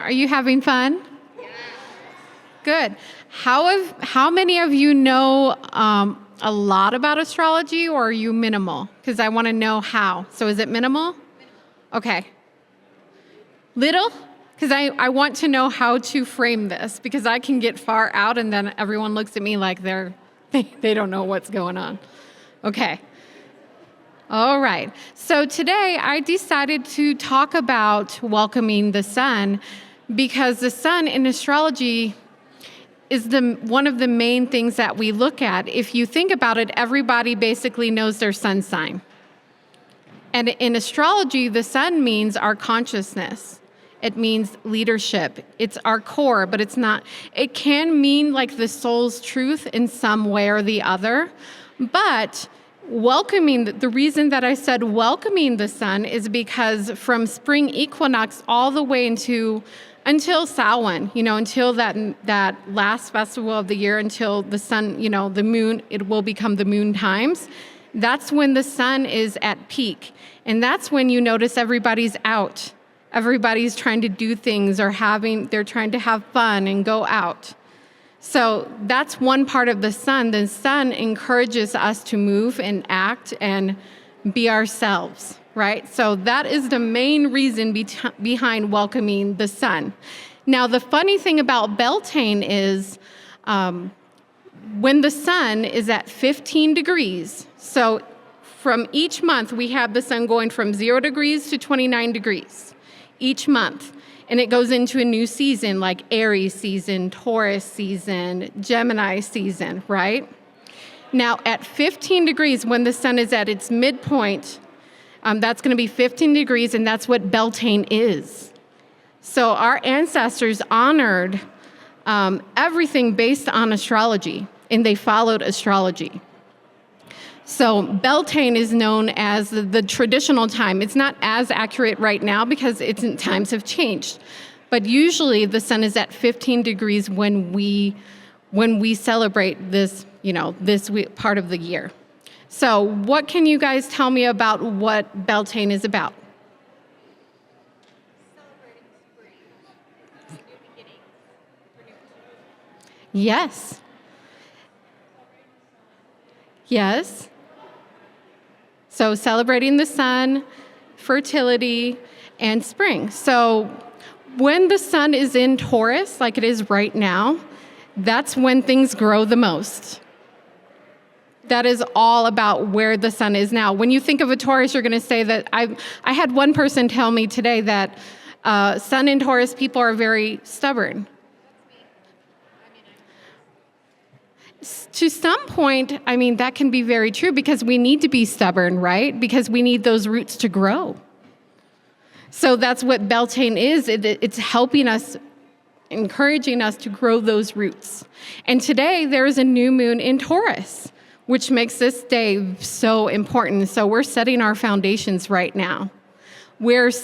Are you having fun? Yeah. Good. How many of you know a lot about astrology, or are you minimal? Because I want to know how. So is it minimal? Okay. Little? Because I want to know how to frame this, because I can get far out and then everyone looks at me like they don't know what's going on. Okay. All right. So today I decided to talk about welcoming the sun, because the sun in astrology is one of the main things that we look at. If you think about it, everybody basically knows their sun sign. And in astrology, the sun means our consciousness. It means leadership. It's our core, but it's not. It can mean like the soul's truth in some way or the other. But the reason that I said welcoming the sun is because from spring equinox all the way until Samhain, until that last festival of the year, until the sun, the moon, it will become the moon times. That's when the sun is at peak. And that's when you notice everybody's out. Everybody's trying to do things they're trying to have fun and go out. So that's one part of the sun. The sun encourages us to move and act and be ourselves, right? So that is the main reason behind welcoming the sun. Now, the funny thing about Beltane is when the sun is at 15 degrees, so from each month we have the sun going from 0 degrees to 29 degrees each month. And it goes into a new season, like Aries season, Taurus season, Gemini season, right? Now, at 15 degrees, when the sun is at its midpoint, that's going to be 15 degrees, and that's what Beltane is. So our ancestors honored everything based on astrology, and they followed astrology. So Beltane is known as the traditional time. It's not as accurate right now because times have changed. But usually the sun is at 15 degrees when we celebrate this, this part of the year. So what can you guys tell me about what Beltane is about? Celebrating spring, new beginnings, Yes. Yes. So celebrating the sun, fertility, and spring. So when the sun is in Taurus, like it is right now, that's when things grow the most. That is all about where the sun is now. When you think of a Taurus, you're going to say that I had one person tell me today that sun in Taurus people are very stubborn. To some point, that can be very true because we need to be stubborn, right? Because we need those roots to grow. So that's what Beltane is. It's helping us, encouraging us to grow those roots. And today, there is a new moon in Taurus, which makes this day so important. So we're setting our foundations right now. It's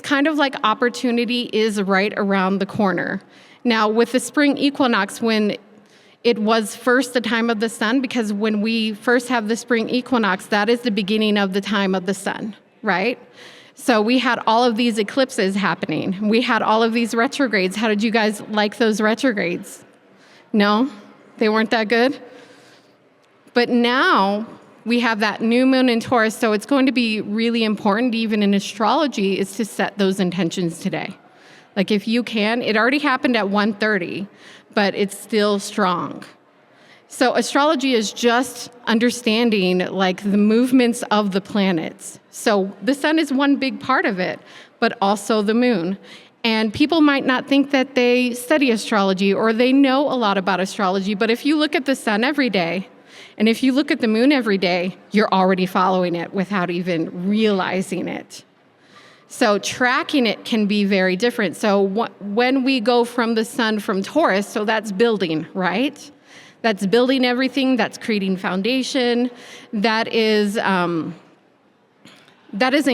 kind of like opportunity is right around the corner. Now, with the spring equinox, when it was first the time of the sun, because when we first have the spring equinox, that is the beginning of the time of the sun, right? So we had all of these eclipses happening. We had all of these retrogrades. How did you guys like those retrogrades? No? They weren't that good? But now we have that new moon in Taurus, so it's going to be really important, even in astrology, is to set those intentions today. Like if you can, it already happened at 1:30, but it's still strong. So astrology is just understanding like the movements of the planets. So the sun is one big part of it, but also the moon. And people might not think that they study astrology or they know a lot about astrology, but if you look at the sun every day, and if you look at the moon every day, you're already following it without even realizing it. So tracking it can be very different. So when we go from the sun from Taurus, so that's building, right? That's building everything, that's creating foundation, that is in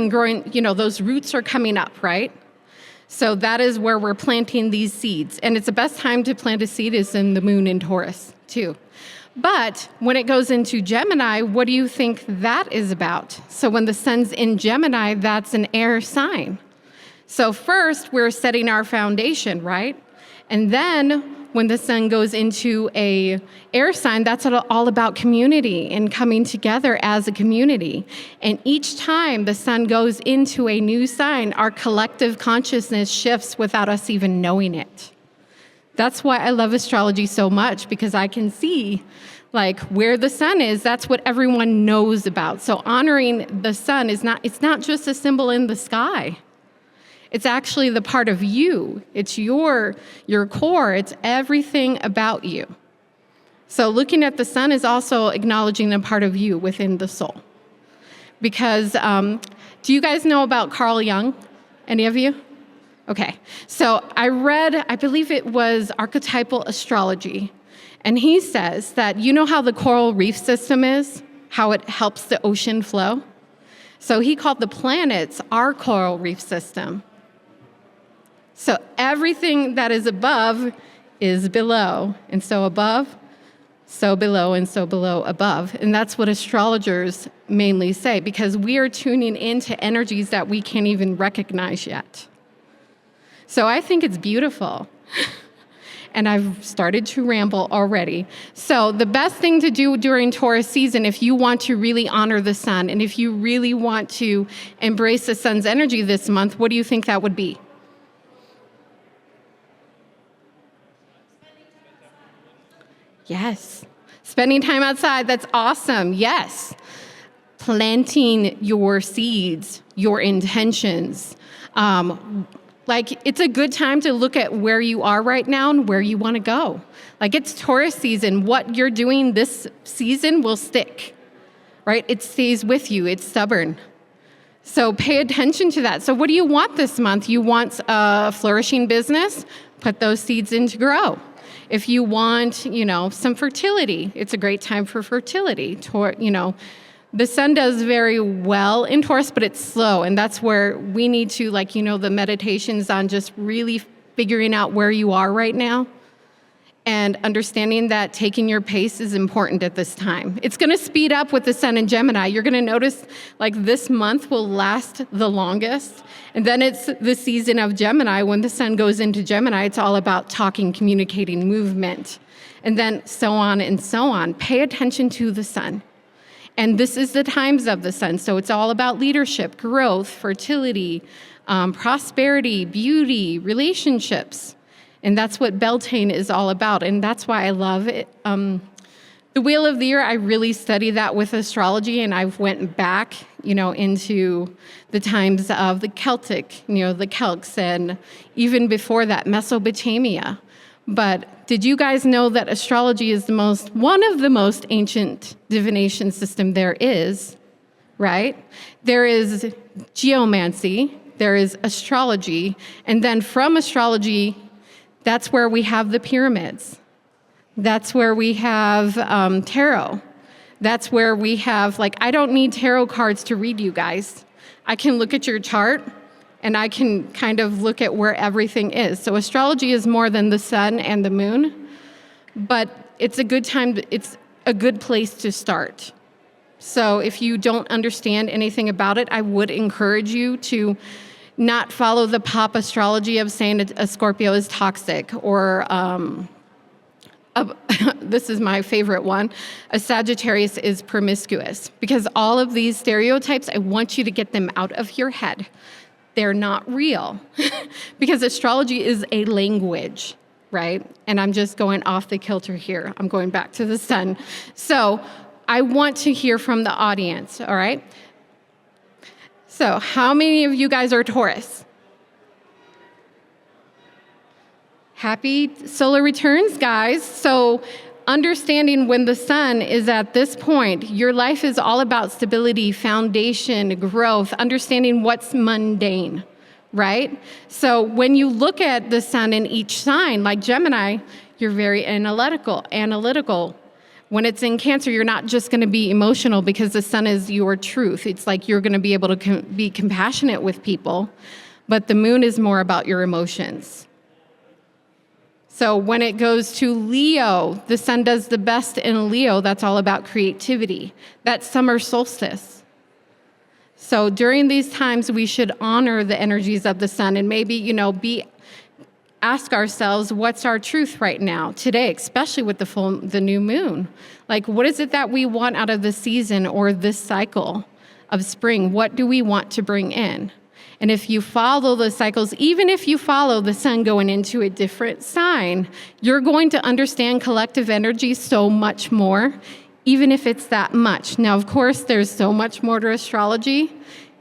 growing, those roots are coming up, right? So that is where we're planting these seeds. And it's the best time to plant a seed is in the moon in Taurus, too. But when it goes into Gemini, what do you think that is about? So when the sun's in Gemini, that's an air sign. So first, we're setting our foundation, right? And then when the sun goes into a air sign, that's all about community and coming together as a community. And each time the sun goes into a new sign, our collective consciousness shifts without us even knowing it. That's why I love astrology so much, because I can see like where the sun is. That's what everyone knows about. So honoring the sun it's not just a symbol in the sky. It's actually the part of you. It's your core. It's everything about you. So looking at the sun is also acknowledging a part of you within the soul. Because do you guys know about Carl Jung? Any of you? Okay. So I read, I believe it was Archetypal Astrology. And he says that, you know how the coral reef system is? How it helps the ocean flow? So he called the planets our coral reef system. So everything that is above is below, and so above, so below, and so below above. And that's what astrologers mainly say, because we are tuning into energies that we can't even recognize yet. So I think it's beautiful. And I've started to ramble already. So the best thing to do during Taurus season, if you want to really honor the sun, and if you really want to embrace the sun's energy this month, what do you think that would be? Yes. Spending time outside, that's awesome. Yes. Planting your seeds, your intentions. It's a good time to look at where you are right now and where you want to go. Like, it's Taurus season. What you're doing this season will stick, right? It stays with you. It's stubborn. So pay attention to that. So what do you want this month? You want a flourishing business? Put those seeds in to grow. If you want, some fertility, it's a great time for fertility. The sun does very well in Taurus, but it's slow. And that's where we need to, the meditations on just really figuring out where you are right now and understanding that taking your pace is important at this time. It's going to speed up with the sun in Gemini. You're going to notice this month will last the longest. And then it's the season of Gemini. When the sun goes into Gemini, it's all about talking, communicating, movement, and then so on and so on. Pay attention to the sun. And this is the times of the sun. So it's all about leadership, growth, fertility, prosperity, beauty, relationships. And that's what Beltane is all about. And that's why I love it. The Wheel of the Year, I really study that with astrology. And I've went back, into the times of the Celtic, the Celts, and even before that, Mesopotamia. But did you guys know that astrology is one of the most ancient divination system there is, right? There is geomancy, there is astrology, and then from astrology, that's where we have the pyramids. That's where we have tarot. That's where we have, I don't need tarot cards to read you guys. I can look at your chart, and I can kind of look at where everything is. So astrology is more than the sun and the moon, but it's a good time, it's a good place to start. So if you don't understand anything about it, I would encourage you to not follow the pop astrology of saying a Scorpio is toxic, or this is my favorite one, a Sagittarius is promiscuous. Because all of these stereotypes, I want you to get them out of your head. They're not real. Because astrology is a language, right? And I'm just going off the kilter here. I'm going back to the sun. So I want to hear from the audience, all right? So how many of you guys are Taurus? Happy solar returns, guys. So understanding when the sun is at this point, your life is all about stability, foundation, growth, understanding what's mundane, right? So when you look at the sun in each sign, like Gemini, you're very analytical. When it's in Cancer, you're not just going to be emotional because the sun is your truth. It's like you're going to be able to be compassionate with people, but the moon is more about your emotions. So when it goes to Leo, the sun does the best in Leo. That's all about creativity. That's summer solstice. So during these times, we should honor the energies of the sun and maybe, ask ourselves, what's our truth right now, today, especially with the new moon? Like, what is it that we want out of the season or this cycle of spring? What do we want to bring in? And if you follow the cycles, even if you follow the sun going into a different sign, you're going to understand collective energy so much more, even if it's that much. Now, of course, there's so much more to astrology.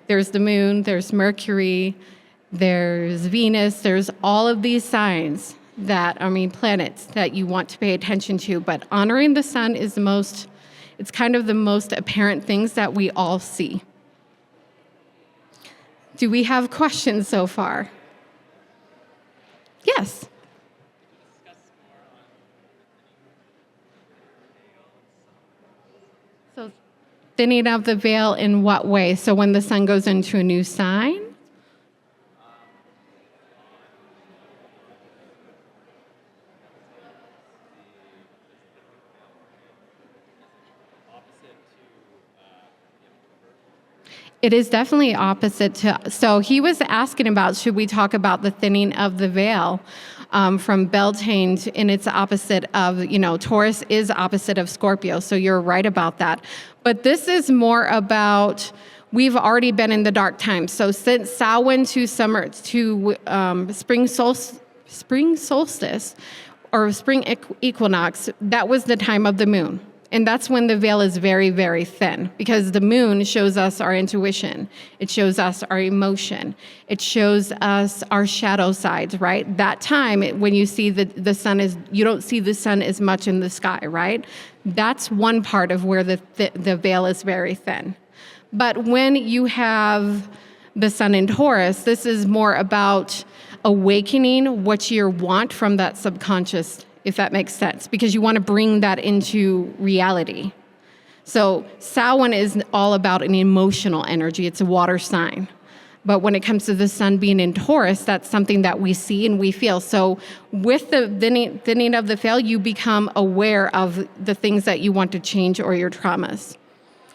There's the moon, there's Mercury, there's Venus, there's all of these signs planets that you want to pay attention to. But honoring the sun is it's kind of the most apparent things that we all see. Do we have questions so far? Yes. So thinning of the veil in what way? So when the sun goes into a new sign? It is definitely opposite to, so he was asking about, should we talk about the thinning of the veil from Beltane, and it's opposite of, Taurus is opposite of Scorpio, so you're right about that. But this is more about, we've already been in the dark times. So since Samhain to spring solstice or spring equinox, that was the time of the moon. And that's when the veil is very, very thin, because the moon shows us our intuition. It shows us our emotion. It shows us our shadow sides, right? That time when you see the sun you don't see the sun as much in the sky, right? That's one part of where the veil is very thin. But when you have the sun in Taurus, this is more about awakening what you want from that subconscious, if that makes sense, because you want to bring that into reality. So Samhain is all about an emotional energy. It's a water sign. But when it comes to the sun being in Taurus, that's something that we see and we feel. So with the thinning of the veil, you become aware of the things that you want to change or your traumas.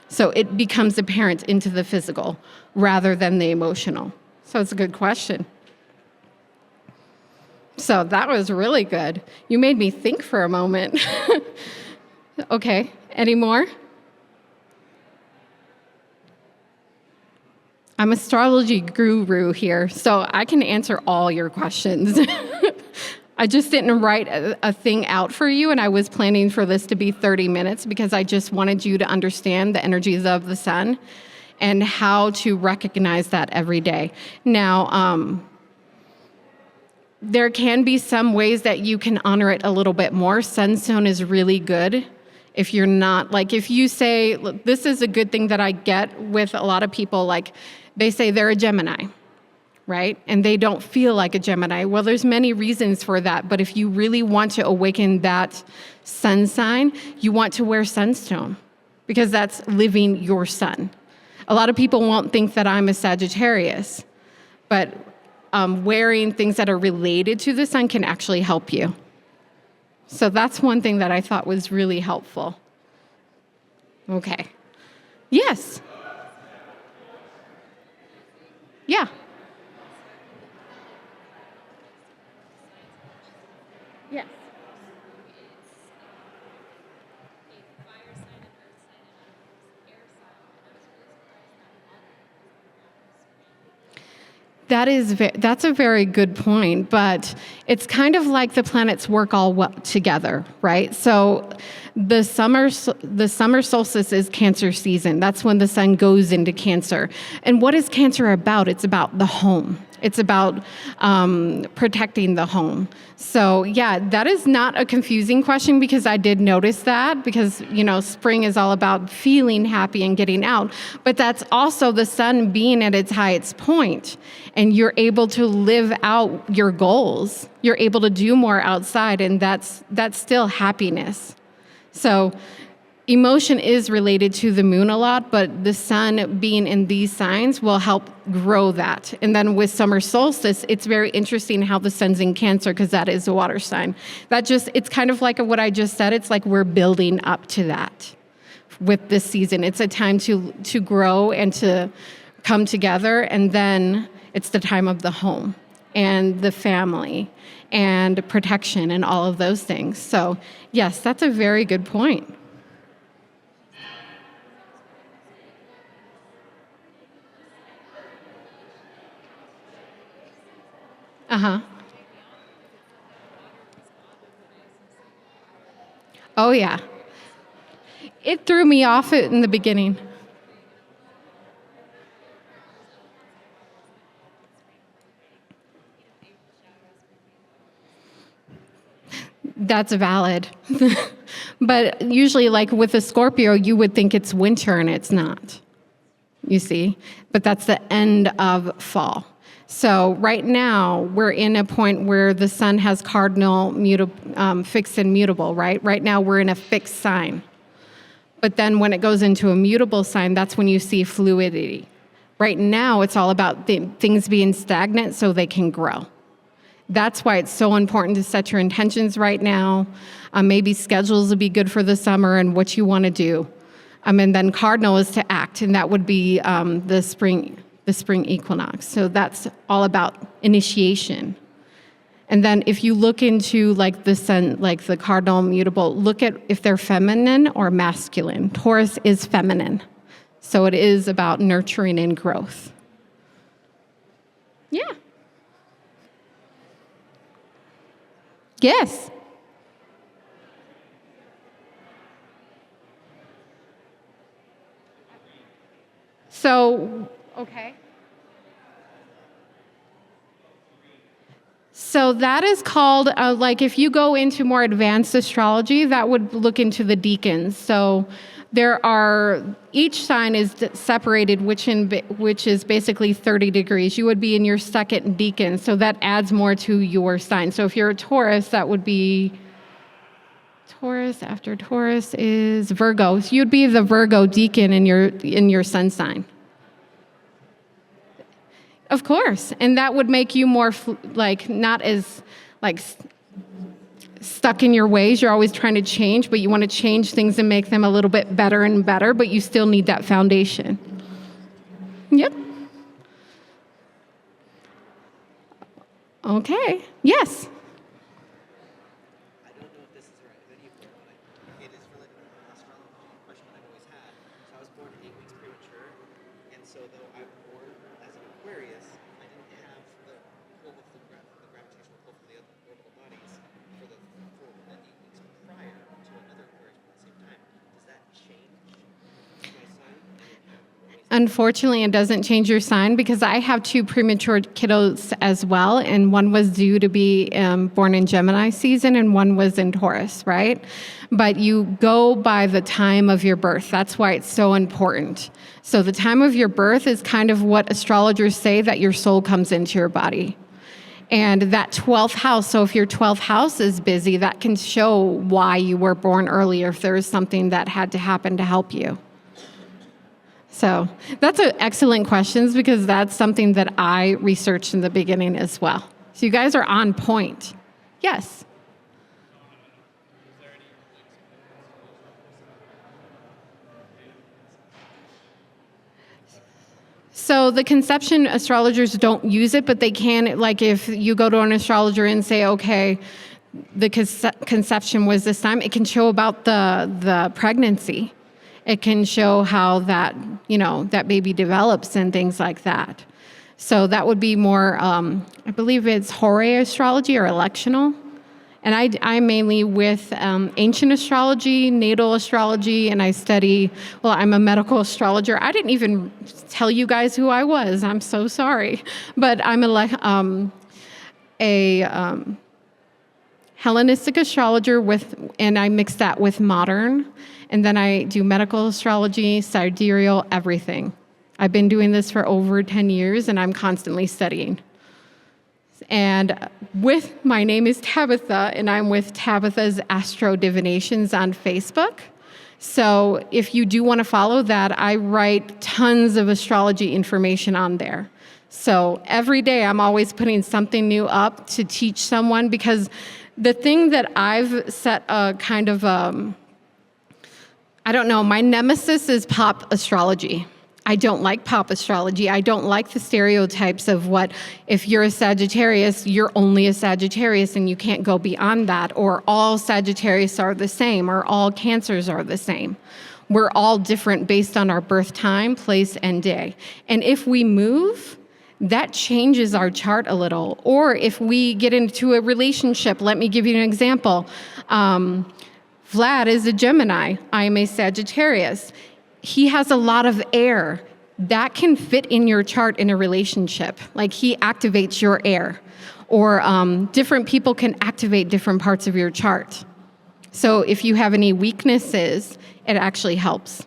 So it becomes apparent into the physical rather than the emotional. So it's a good question. So that was really good. You made me think for a moment. Okay, any more? I'm astrology guru here, so I can answer all your questions. I just didn't write a thing out for you, and I was planning for this to be 30 minutes because I just wanted you to understand the energies of the sun and how to recognize that every day. Now, there can be some ways that you can honor it a little bit more. Sunstone is really good. If you're not, if you say, look, this is a good thing that I get with a lot of people, they say they're a Gemini, right? And they don't feel like a Gemini. Well, there's many reasons for that, but if you really want to awaken that sun sign, you want to wear sunstone because that's living your sun. A lot of people won't think that I'm a Sagittarius, but wearing things that are related to the sun can actually help you. So that's one thing that I thought was really helpful. Okay. Yes. Yeah. Yes. That's a very good point, but it's kind of like the planets work all together, right? So the summer solstice is Cancer season. That's when the sun goes into Cancer. And what is Cancer about? It's about the home. It's about protecting the home. So yeah, that is not a confusing question because I did notice that because, spring is all about feeling happy and getting out. But that's also the sun being at its highest point and you're able to live out your goals. You're able to do more outside and that's still happiness. So emotion is related to the moon a lot, but the sun being in these signs will help grow that. And then with summer solstice, it's very interesting how the sun's in Cancer because that is a water sign. It's kind of like what I just said. It's like we're building up to that with this season. It's a time to grow and to come together, and then it's the time of the home and the family and protection and all of those things. So yes, that's a very good point. Uh-huh. Oh yeah. It threw me off in the beginning. That's valid. But usually, like with a Scorpio, you would think it's winter and it's not, you see? But that's the end of fall. So right now, we're in a point where the sun has cardinal, fixed and mutable, right? Right now, we're in a fixed sign. But then when it goes into a mutable sign, that's when you see fluidity. Right now, it's all about things being stagnant so they can grow. That's why it's so important to set your intentions right now. Maybe schedules would be good for the summer and what you want to do. And then cardinal is to act, and that would be the spring equinox. So that's all about initiation. And then if you look into like the sun, like the cardinal mutable, look at if they're feminine or masculine. Taurus is feminine. So it is about nurturing and growth. Yeah. Yes. So, okay. So that is called, like if you go into more advanced astrology, that would look into the decans. So each sign is separated, which is basically 30 degrees. You would be in your second decan, so that adds more to your sign. So if you're a Taurus, that would be Taurus. After Taurus is Virgo. So you'd be the Virgo decan in your sun sign. Of course, and that would make you more not as stuck in your ways. You're always trying to change, but you want to change things and make them a little bit better and better, but you still need that foundation. Yep. Okay. Yes. I don't know if this is right with any of you, but it is related to an astrology question that I've always had. So I was born 8 weeks premature, and so though I'm born as an Aquarius, I didn't have the pull with the gravitational pull from the other orbital bodies for the 8 weeks prior to another Aquarius at the same time. Does that change my sign? Unfortunately, it doesn't change your sign because I have 2 premature kiddos as well, and one was due to be born in Gemini season and one was in Taurus, right? But you go by the time of your birth. That's why it's so important. So the time of your birth is kind of what astrologers say that your soul comes into your body. And that 12th house, so if your 12th house is busy, that can show why you were born earlier, if there is something that had to happen to help you. So that's an excellent question because that's something that I researched in the beginning as well. So you guys are on point. Yes. So the conception astrologers don't use it, but they can, like if you go to an astrologer and say, okay, the conception was this time, it can show about the pregnancy. It can show how that, that baby develops and things like that. So that would be more, I believe it's Hore astrology or electional. And I'm mainly with ancient astrology, natal astrology, and I study, I'm a medical astrologer. I didn't even tell you guys who I was. I'm so sorry. But I'm a Hellenistic astrologer and I mix that with modern. And then I do medical astrology, sidereal, everything. I've been doing this for over 10 years, and I'm constantly studying. And my name is Tabitha, and I'm with Tabitha's Astro Divinations on Facebook. So if you do want to follow that, I write tons of astrology information on there. So every day I'm always putting something new up to teach someone, because the thing that I've set a kind of, I don't know, my nemesis is pop astrology. I don't like pop astrology. I don't like the stereotypes of what, if you're a Sagittarius, you're only a Sagittarius and you can't go beyond that, or all Sagittarius are the same, or all Cancers are the same. We're all different based on our birth time, place, and day. And if we move, that changes our chart a little. Or if we get into a relationship, let me give you an example. Vlad is a Gemini. I am a Sagittarius. He has a lot of air. That can fit in your chart in a relationship. Like he activates your air. Or different people can activate different parts of your chart. So if you have any weaknesses, it actually helps.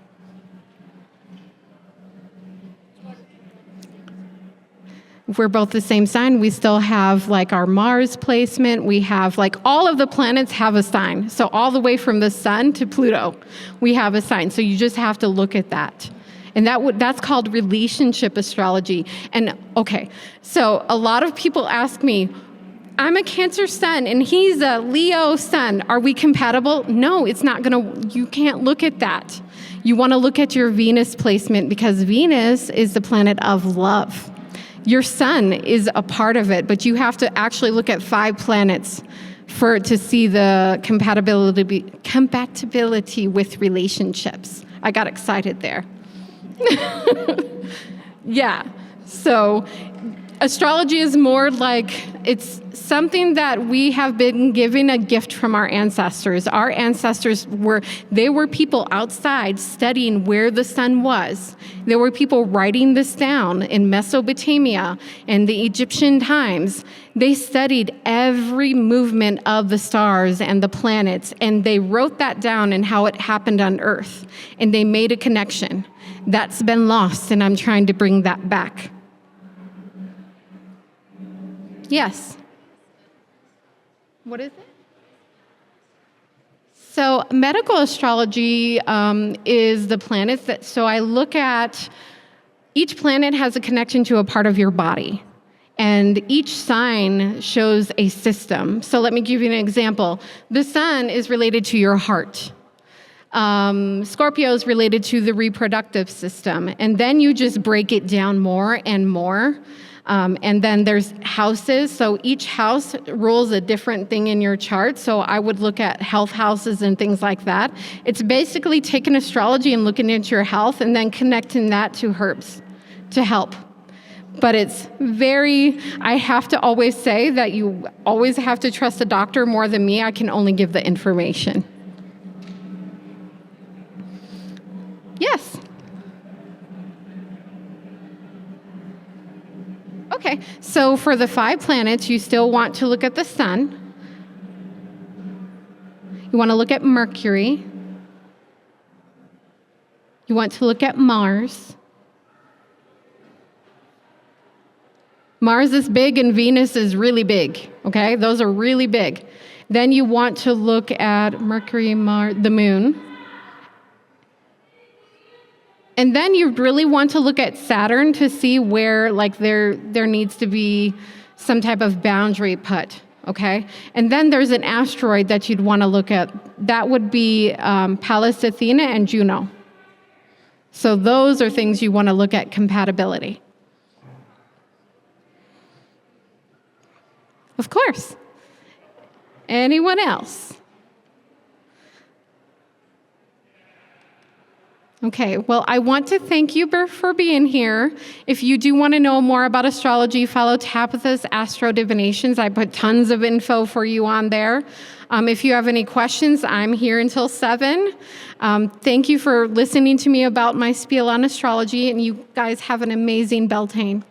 If we're both the same sign, we still have like our Mars placement. We have like all of the planets have a sign. So all the way from the sun to Pluto, we have a sign. So you just have to look at that. And that's called relationship astrology. And okay, so a lot of people ask me, I'm a Cancer sun and he's a Leo sun. Are we compatible? No, it's not you can't look at that. You want to look at your Venus placement because Venus is the planet of love. Your sun is a part of it, but you have to actually look at 5 planets to see the compatibility with relationships. I got excited there. Yeah, so astrology is more like it's something that we have been given a gift from our ancestors. Our ancestors were people outside studying where the sun was. There were people writing this down in Mesopotamia in the Egyptian times. They studied every movement of the stars and the planets, and they wrote that down and how it happened on Earth. And they made a connection. That's been lost, and I'm trying to bring that back. Yes. What is it? So medical astrology is the planets so I look at, each planet has a connection to a part of your body. And each sign shows a system. So let me give you an example. The sun is related to your heart. Scorpio is related to the reproductive system. And then you just break it down more and more. And then there's houses. So each house rules a different thing in your chart. So I would look at health houses and things like that. It's basically taking astrology and looking into your health and then connecting that to herbs to help. But I have to always say that you always have to trust a doctor more than me. I can only give the information. Yes. Okay, so for the 5 planets, you still want to look at the sun. You want to look at Mercury. You want to look at Mars. Mars is big and Venus is really big, okay? Those are really big. Then you want to look at Mercury, Mars, the moon. And then you really want to look at Saturn to see where there needs to be some type of boundary put, okay? And then there's an asteroid that you'd want to look at. That would be Pallas Athena and Juno. So those are things you want to look at compatibility. Of course. Anyone else? Okay, well, I want to thank you for being here. If you do want to know more about astrology, follow Tabitha's Astro Divinations. I put tons of info for you on there. If you have any questions, I'm here until 7. Thank you for listening to me about my spiel on astrology, and you guys have an amazing Beltane.